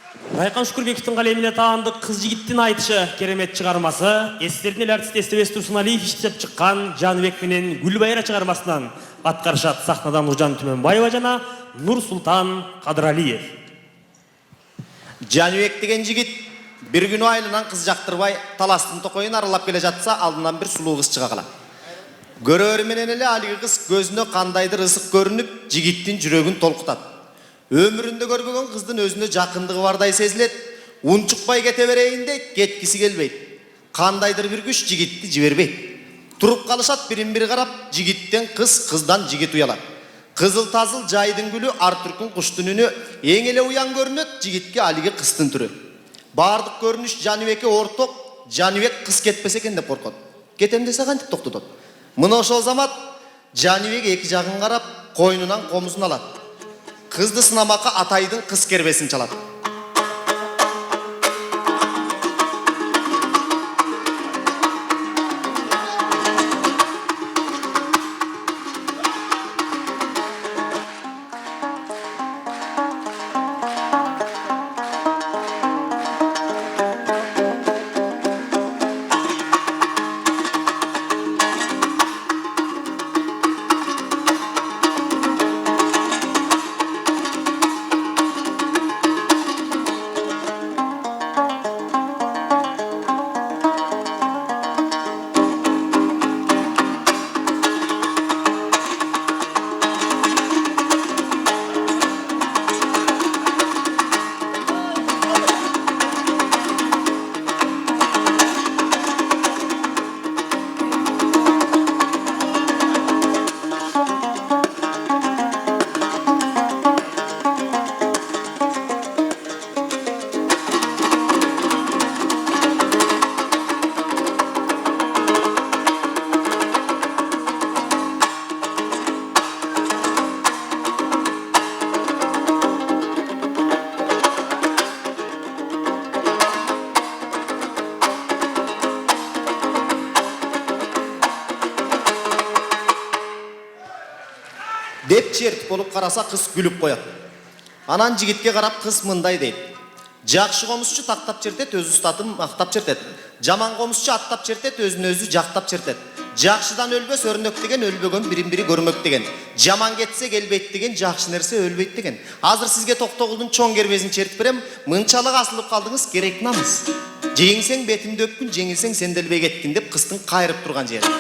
Райкан Шүкүрбековтун калемине таандык кыз жигиттин айтышы керемет чыгармасы эстердин эл артисти Эстебес Турсуналиев иштеп чыккан Жаныбек менен Гүлбайра чыгармасынан аткарышат сахнадан Нуржан Түмөнбаева жана Нурсултан Кадыралиев. Жаныбек деген жигит бир күнү айлынан кыз жактырбай таластын токойун аралап келе жатса алдынан бир сулуу кыз чыга калат. Көрөөрү менен эле алиги кыз көзүнө кандайдыр ысык көрүнүп, жигиттин жүрөгүн толкутат. Өмүрүндө көрбөгөн кыздын өзүнө жакындыгы бардай сезилет. Унчукпай кете берейин дейт, кеткиси келбейт. Кандайдыр бир күч жигитти жибербейт. Туруп калышат бирин-бири карап, жигиттен кыз, кыздан жигит уялат. Кызыл-тазыл жайдын гүлү, ар түркүн куштун үнү эң эле уян көрүнөт жигитке алиги кыздын түрү. Бардык көрүнүш Жаныбекке орток, Жаныбек кыз кетпесе экен деп коркот. Кетем десе кантип токтотот. Мына ошол замат Жаныбек эки жагын карап, койнунан комузун алат. Кызды сынамакка атайдын кыз кербесин чалат. Деп чертип болуп караса кыз күлүп коет. Анан жигитке карап кыз мындай дейт. Жакшы комузчу тактап чертет, өзү устатын мактап чертет. Жаман комузчу аттап чертет, өзүн өзү жактап чертет. Жакшыдан өлбөс өрнөк деген, өлбөгөн бирин-бири көрмөк деген. Жаман кетсе келбейт деген, жакшы нерсе өлбөйт деген. Азыр сизге Токтогулдун чоң кербесин чертип берем. Мынчалык асылып калдыңыз, керек намыс. Жеңсең бетимди өпкүн, жеңилсең сен делбей кеттиң деп кыздын кайрып турган жери.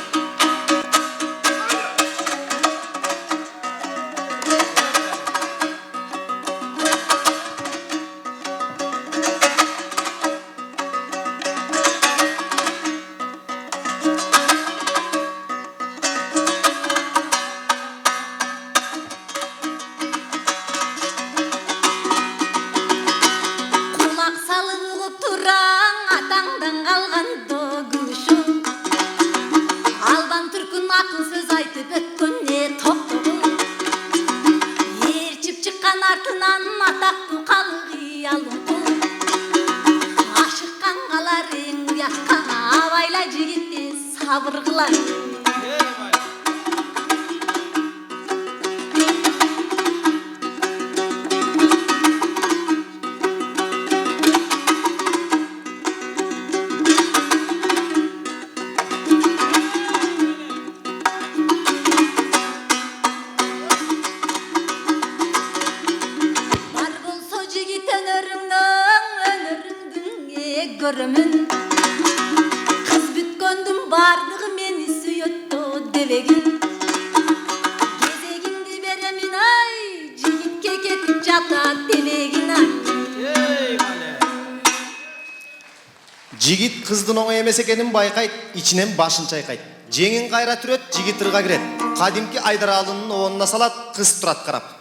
Жигит кыздын оңой эмес экенин байкайт, ичинен башын чайкайт. Жеңин кайра түрөт, жигит ырга кирет. Кадимки Айдаралынын оонуна салат, кыз турат карап.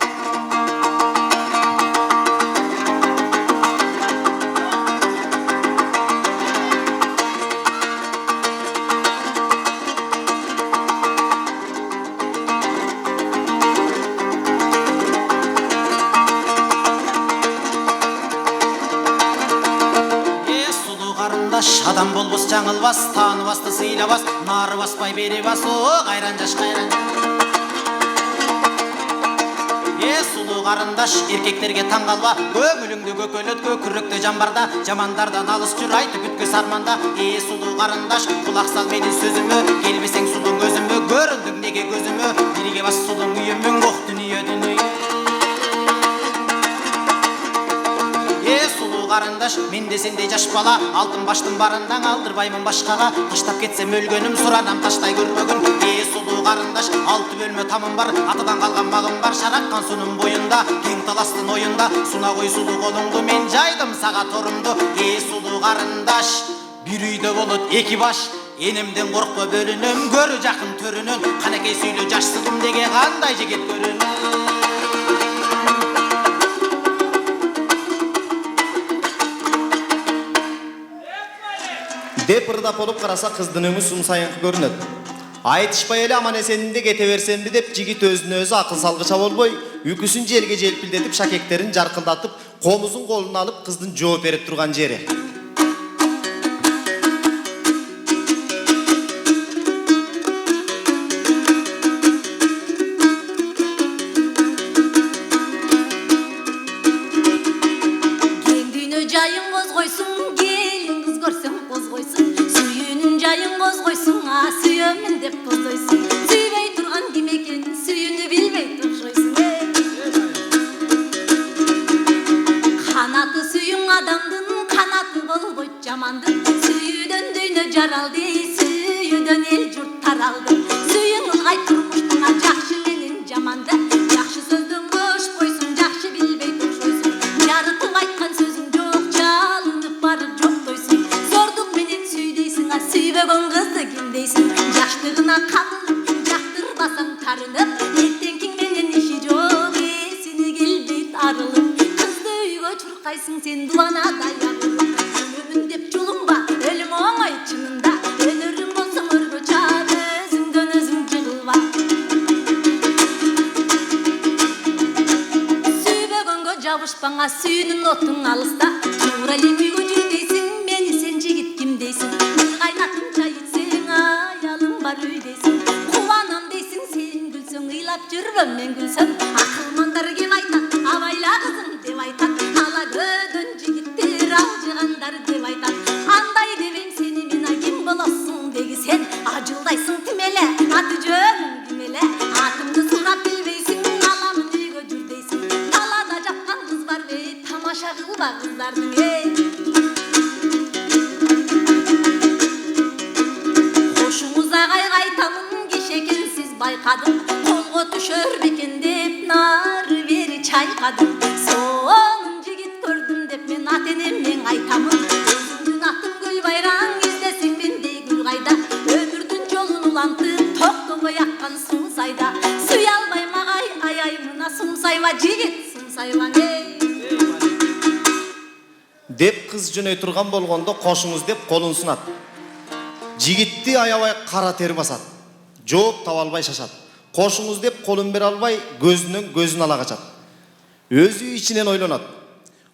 Адам болбос жаңылбас, тааныбасты сыйлабас, нары баспай бери бас, о, кайран жаш кайран. Sulu қарындаш, еркектерге таң қалба, көңіліңді көкөлөткө күректе жамбарда, жамандардан алыс жүр айтып бүткөс арманда. Сулу қарындаш, құлақ сал менің сөзіме, келбесең судың өзіме, көріндің неге көзіме, бірге бас судың үйімің, оқ дүние дүние. Сулу қарындаш, мен де сендей жаш бала, алтын баштың барындан алдырбаймын башқаға, таштап кетсем өлгөнім сұранам таштай көрмөгін. Сулу қарындаш, алты бөлме тамым бар, атадан қалған мағым бар, шараққан сұның бойында, кең таластың ойында, суна қой сулу қолыңды, мен жайдым саға торымды. Сулу қарындаш, бір үйде болыт екі баш, енемден қорқпа бөлінім, көрі жақын төрінін, қанекей сөйлі жашсығым деге қандай жегет көрінін. Деп ырдап болып қараса қыздың өңі сумсайыңқы көрінеді. Айтышпай эле аман есенинде кете берсемби деп жигит өзүнө өзү акыл салгыча болбой, үкүсүн желге желпилдетип шакектерин жаркылдатып, комузун колуна алып кыздын жооп берип турган жери. Кең дүйнө жайын козгойсуң, келин кыз көрсөң козгойсуң, сүйүүнүн жайын козгойсуң, сүйөмүн деп боздойсуң. Сүйбөй турган ким экенин сүйүүнү билбей окшойсуң. Канаты сүйүң адамдын, канаты болбойт жамандын. Сүйүүдөн дүйнө жаралды, сүйүүдөн эл журт таралды. Сүйүң ылгай турмуштуң жакшы менен жаманды. Жакшы сөздөн кош койсуң, жакшы билбей окшойсуң. Жарытып айткан сөзүң жок, жалынып барып жоктойсуң. Зордук менен сүй дейсиң, сүйбөгөн кызды ким дейсиң. Жаштыгына камылып, жактырбасаң тарынып, эртеңкиң менен иши жок, эсине келбейт арылып. Кызды үйгө чуркайсың сен дубанадай агылып. Өлөмүн деп жулумба, өлүм оңой чынында. Өнөрүң болсоң өргө чаап, өзүңдөн өзүң жыгылба. Сүйбөгөнгө жабышпаңа, сүйүүнүн отуң алыста. Туура эле үйгө жүр дейсиң, мени сен жигит ким дейсиң. Бир кайнатым чай ичсең, аялым бар үй дейсиң. Кубанам дейсиң, сен күлсөң, ыйлап жүрбөм мен күлсөм. Акылмандар кеп айтат, абайла кызым деп айтат. Ала көдөн жигиттер алжыгандар деп айтат. Андай дебейм сени мен, ким болосуң деги сен. Ажылдайсың тим эле, аты жөнүң ким эле. Атыңды сурап билбейсиң, аламын үйгө жүр дейсиң. Талада жапкан кыз барбы, тамаша кылба кыздардын Кошуңуза кайгайтамын, киши экенсиз байкадым. Колго түшөр бекен деп нары бери чайкадым. Сонун жигит көрдүм деп мен ата энеммен айтамын. Өзүңдүн атың гүл байраң, издесең мендей гүл кайда. Өмүрдүн жолун улантып, токтобой аккан сумсайда. Сүйө албайм агай, аяй мына сумсайба жигит, сумсайбаң Деп кыз жөнөй турган болгондо кошуңуз деп колун сунат. Жигитти аябай кара тер басат. Жооп таба албай шашат. Кошуңуз деп колун бере албай, көзүнөн көзүн ала качат. Өзү ичинен ойлонот.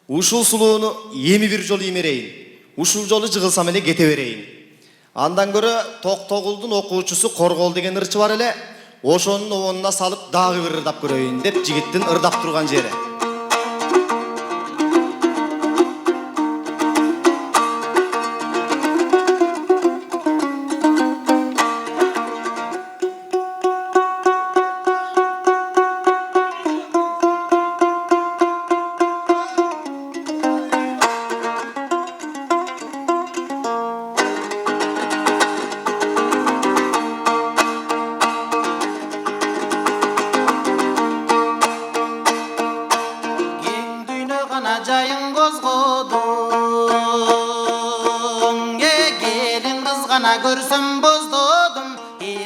Ушул сулууну эми бир жолу имерейин. Ушул жолу жыгылсам эле кете берейин. Андан көрө Токтогулдун окуучусу Коргол деген ырчы бар эле, ошонун обонуна салып дагы бир ырдап көрөйүн деп жигиттин ырдап турган жери. Жайын козгодуң, келин кыз гана көрсөм боздодум.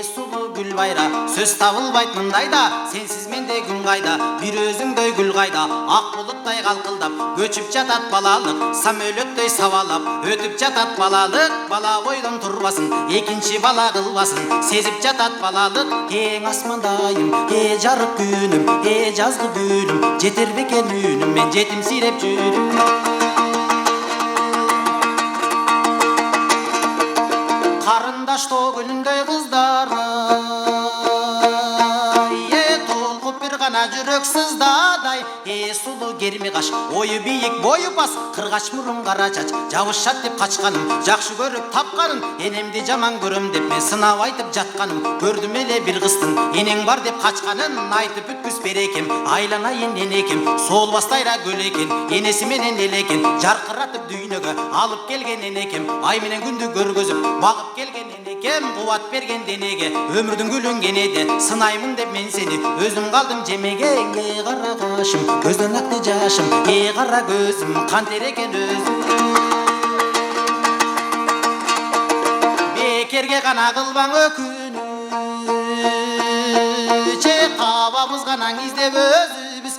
Сулуу гүл байра, сөз табылбайт мындайда. Сенсиз менде күн кайда, бир өзүңдөй гүл кайда. Ак булуттай калкылдап, көчүп жатат балалык. Самөлөттөй сабалап, өтүп жатат балалык. Бала бойдон турбасын, экинчи бала кылбасын. Сезип жатат балалык, эң асмандайым, жарык күнүм, жазгы гүлүм. Жетер бекен үнүм, мен жетимсиреп жүрүм. Карындаш тоо гүлүндөй кыздар, толкуп бир гана жүрөк сыздар. сулуу керми каш, ою бийик, бою бас, кыргач мурун кара чач, жабышат деп качканым, жакшы көрүп тапканын, энемди жаман көрөм деп мен сынап айтып жатканым, көрдүм эле бир кыздын энең бар деп качканын, айтып бүткүз берекем, айланайын энекем, солбастайра көл экен, энеси менен эл экен, жаркыратып дүйнөгө алып келген энекем, ай менен күндү көргөзүп багып келген энекем, кубат берген денеге, өмүрдүн гүлүн кенеде, сынаймын деп мен сени, өзүм калдым жемеге, кара кашым, көздөн акты жашым, кара көзүм, кантер экен өзүм. Бекерге гана кылбаң өкүнүч, кабабыз гана издеп өзүбүз,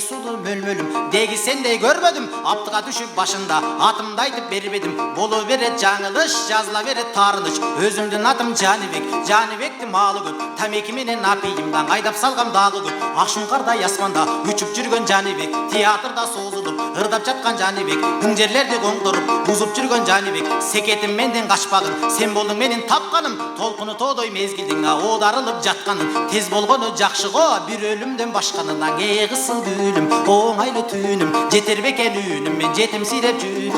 сулуу мөлмөлүм, деги сендей көрбөдүм, аптыга түшүп башында атымды айтып бербедим, боло берет жаңылыш, жазыла берет таарыныч, өзүмдүн атым Жаныбек, Жаныбектин маалы көп, тамеки менен апийымдан айдап салгам дагы көп, акшын кардай асманда үчүп жүргөн Жаныбек, театрда созулуп ырдап жаткан Жаныбек, тың жерлерди коңдоруп бузуп жүргөн Жаныбек, секетим менден качпагын, сен болдуң менин тапканым, толкуну тоодой мезгилдин оодарылып жатканым, тез болгону жакшы го, бир өлүмдөн башканынан кысыл гүлүм, оңайлуу түнүм, жетер бекен үнүм, мен жетимсиреп жүрүм.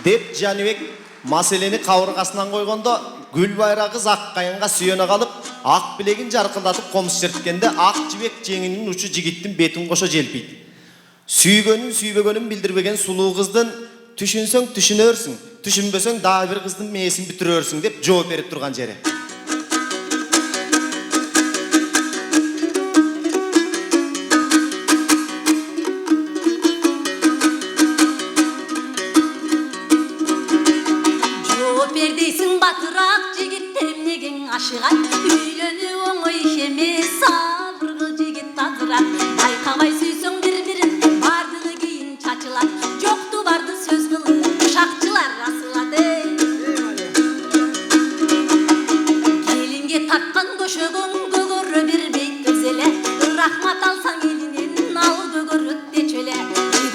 Деп Жаныбек маселени кабыргасынан койгондо, Гүлбайра кыз ак кайынга сүйөнө калып, ак билегин жаркылдатып комуз черткенде, ак жибек жеңинин учу жигиттин бетин кошо желпийт. Сүйгөнүн сүйбөгөнүн билдирбеген сулуу кыздын түшүнсөң түшүнөрсүң, түшүнбөсөң дагы бир кыздын мээсин бүтүрөрсүң деп жооп берип турган жери. Ашыган үйлөнүү оңой иш эмес, сабыргы жигит азырат, байкабай сүйсөң бири-бирин бардыгы кийин чачылат, жокту барды сөз кылып шакчылар асылат. Келинге тарткан көшөгөң көгөрө бербей төзеле, рахмат алсаң элинен ал көгөрөт дечеле,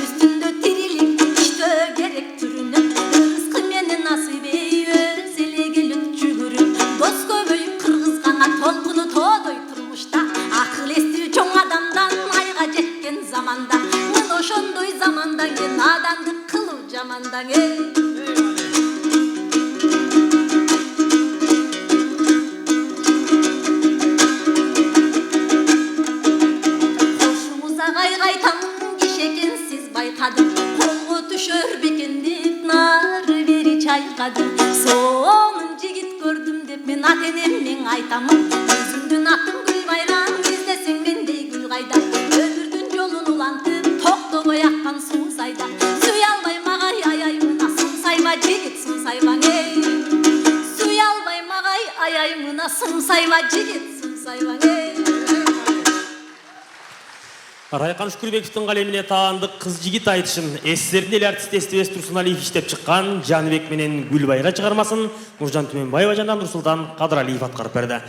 үстүндө тирилик иштөө керек түрүнүн, рызкы менен насыбей өз эле келип жүгүрүп, дос толкуну тоодой турмушта, акыл эстүү чоң адамдан айга жеткен заманда, мен ошондой замандан кийин надандык кылып жамандаң. Кошуңуз агай кайтамын кишекенсиз байкадым, колго түшөр бекен деп нары бери чайкадым, сонун жигит көрдүм деп мен ата энеммен айтамын, өзүмдүн атым Гүлбайрам, издесең мендей гүл кайда, өмүрдүн жолун улантып токтобой аккан суу сайда, сүйө албайм агай аяй мына сыңсайба жигит сыңсайбаң, сүйө албайм агай аяй мына сыңсайба жигит сыңсайбаң. Райкан Шүкүрбековдун калемине таандык кыз жигит айтышын эстерин эл артист Эстебес Турсуналиев иштеп чыккан Жаныбек менен Гүлбайра чыгармасын Нуржан Түмөнбаева жана Нурсултан Кадыралиев аткарып берди.